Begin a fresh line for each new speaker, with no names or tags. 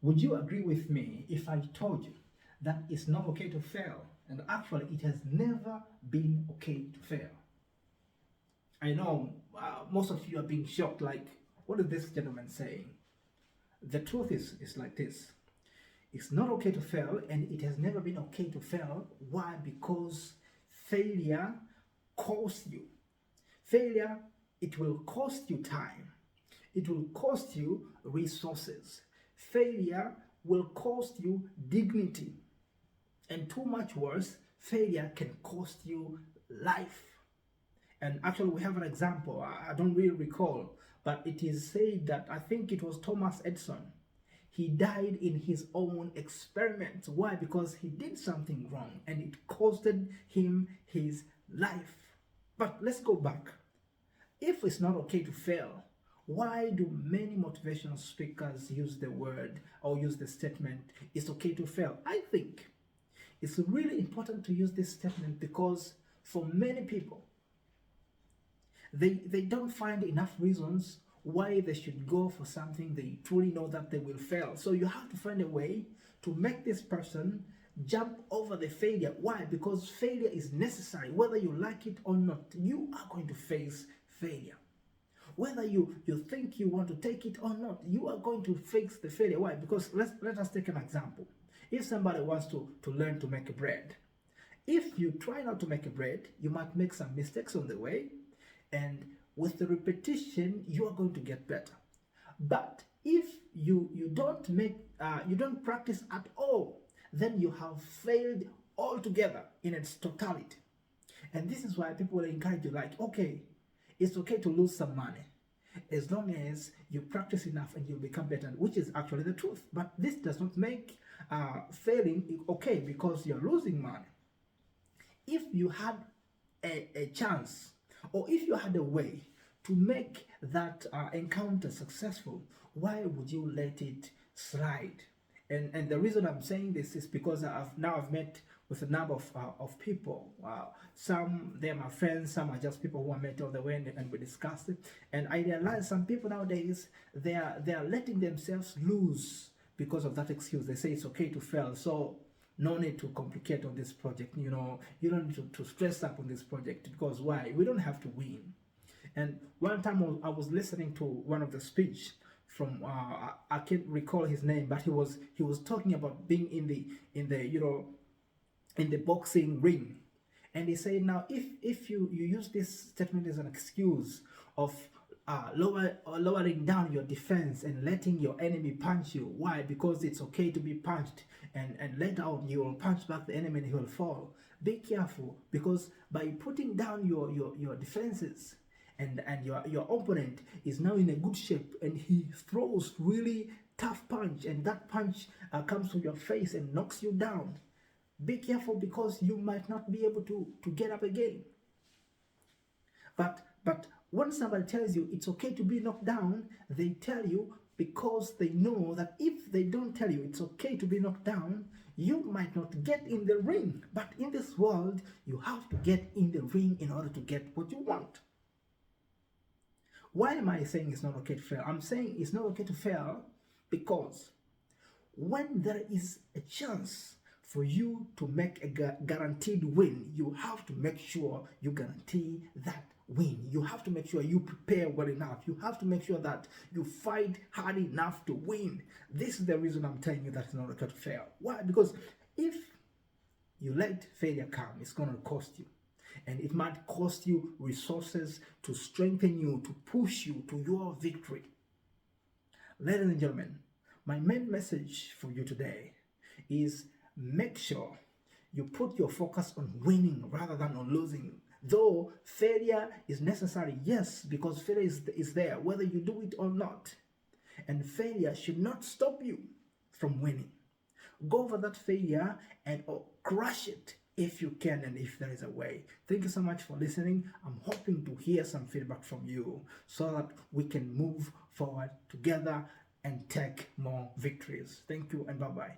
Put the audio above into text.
Would you agree with me if I told you that it's not okay to fail? And actually, it has never been okay to fail. I know most of you are being shocked, like, what is this gentleman saying? The truth is like this. It's not okay to fail, and it has never been okay to fail. Why? Because failure costs you. Failure, it will cost you time. It will cost you resources. Failure will cost you dignity. And too much worse, failure can cost you life. And actually, we have an example. I don't really recall, but it is said that I think it was Thomas Edison. He died in his own experiment. Why? Because he did something wrong and it costed him his life. But let's go back. If it's not okay to fail, why do many motivational speakers use the word or use the statement, it's okay to fail? I think it's really important to use this statement because for many people, they don't find enough reasons why they should go for something they truly know that they will fail. So you have to find a way to make this person jump over the failure. Why? Because failure is necessary. Whether you like it or not, you are going to face failure. Whether you think you want to take it or not, you are going to face the failure. Why? Because let us take an example. If somebody wants to learn to make bread, if you try not to make a bread, you might make some mistakes on the way, and with the repetition, you are going to get better. But if you don't practice at all, then you have failed altogether in its totality. And this is why people will encourage you, like, okay, it's okay to lose some money as long as you practice enough and you'll become better, which is actually the truth. But this does not make failing okay because you're losing money. If you had a chance, or if you had a way to make that encounter successful, why would you let it slide? And the reason I'm saying this is because I've met with a number of people. Some they're my friends, some are just people who I met all the way, and we discussed it. And I realized some people nowadays they are letting themselves lose because of that excuse. They say it's okay to fail, so no need to complicate on this project. You know, you don't need to stress up on this project because why? We don't have to win. And one time I was listening to one of the speech from I can't recall his name, but he was talking about being in the in the boxing ring, and he said, now if you use this statement as an excuse of lowering down your defense and letting your enemy punch you. Why? Because it's okay to be punched, and later on you will punch back the enemy and he will fall. Be careful, because by putting down your defenses, and your opponent is now in a good shape and he throws really tough punch, and that punch comes to your face and knocks you down. Be careful, because you might not be able to get up again. But when somebody tells you it's okay to be knocked down, they tell you because they know that if they don't tell you it's okay to be knocked down, you might not get in the ring. But in this world, you have to get in the ring in order to get what you want. Why am I saying it's not okay to fail? I'm saying it's not okay to fail because when there is a chance for you to make a guaranteed win, you have to make sure you guarantee that win. You have to make sure you prepare well enough. You have to make sure that you fight hard enough to win. This is the reason I'm telling you that it's not okay to fail. Why? Because if you let failure come, it's going to cost you. And it might cost you resources to strengthen you, to push you to your victory. Ladies and gentlemen, my main message for you today is make sure you put your focus on winning rather than on losing. Though failure is necessary, yes, because failure is there, whether you do it or not. And failure should not stop you from winning. Go over that failure and crush it if you can and if there is a way. Thank you so much for listening. I'm hoping to hear some feedback from you so that we can move forward together and take more victories. Thank you and bye-bye.